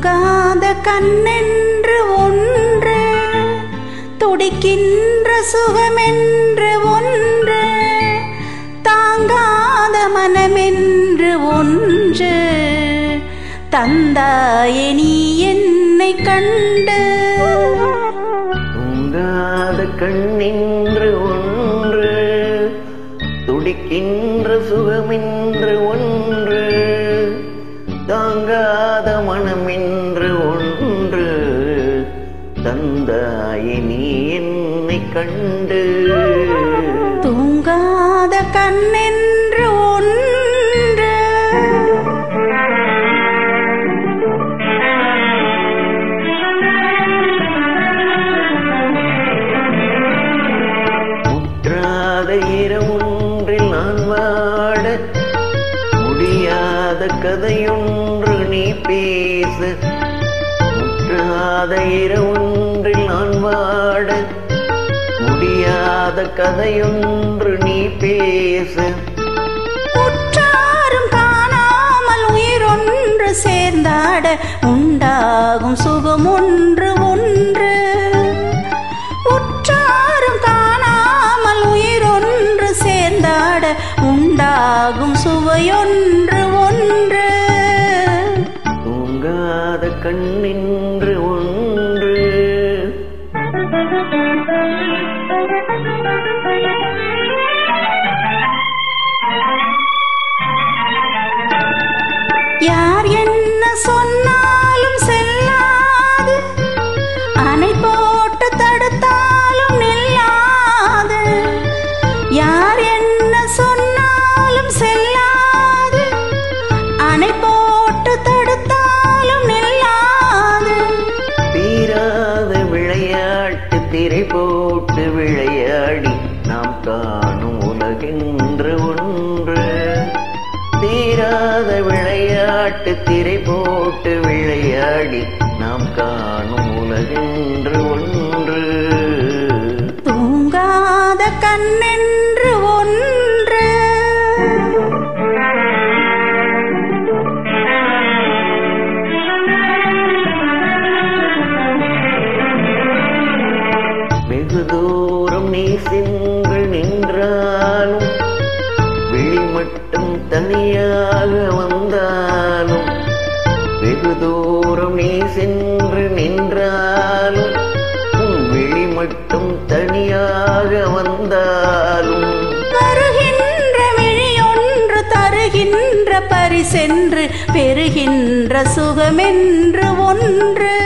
தூங்காத கண்ணென்று ஒன்று, துடிக்கின்ற சுகமென்று ஒன்று, தாங்காத மனமென்று ஒன்று, தந்தாயே நீ என்னை கண்டு. தூங்காத கண்ணென்று ஒன்று, துடிக்கின்ற சுகமென்று ஒன்று, தாங்காத மனமென்று ஒன்று, தந்தாயே நீ என்னை கண்டு. தூங்காத கண்ணென்று ஒன்று. முற்றாத இரவொன்றில் நான் வாட, முடியாத கதையொன்று நீ பேச. முற்றாத இரவொன்றில் நான் வாட, முடியாத கதையொன்று நீ பேச. உற்றாரும் காணாமல் உயிரொன்று சேர்ந்தாட, உண்டாகும் சுகம் ஒன்று ஒன்று. உற்றாரும் காணாமல் உயிரொன்று சேர்ந்தாட, உண்டாகும் சுவையொன்று ஒன்று. தூங்காத கண்ணென்று ஒன்று. யார் என்ன சொன்னாலும் செல்லாது, அணை போட்டு தடுத்தாலும் நில்லாது. யார் என்ன சொன்னாலும் செல்லாது, அணை போட்டு தடுத்தாலும் நில்லாது. தீராத விளையாட்டு திரை போட்டு விளையாடி நாம் காணும் உலகென்று ஒன்று. தீராத விளையாட்டு திரை போட்டு விளையாடி நாம் காணும் உலகென்று ஒன்று. தூங்காத கண்ணென்று ஒன்று. வெகு தூரம் நீ சென்று நின்றாலும், விழி மட்டும் தனியாக வந்தாலும். வெகு தூரம் நீ சென்று நின்றாலும், உன் விழி மட்டும் தனியாக வந்தாலும். வருகின்ற விழியொன்று தருகின்ற பரிசென்று, பெறுகின்ற சுகமென்று ஒன்று.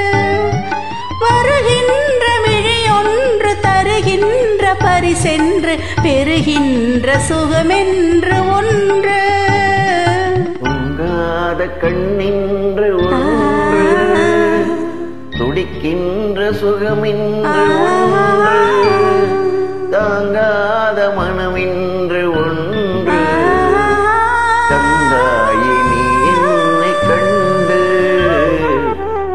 வருகின்ற விழியொன்று தருகின்ற பரிசென்று, பெறுகின்ற சுகமென்று ஒன்று. தூங்காத கண்ணென்று ஒன்று, துடிக்கின்ற சுகமென்று ஒன்று, தாங்காத மனமென்று ஒன்று, தந்தாயே நீ என்னை கண்டு.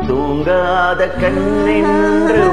தூங்காத கண்ணென்று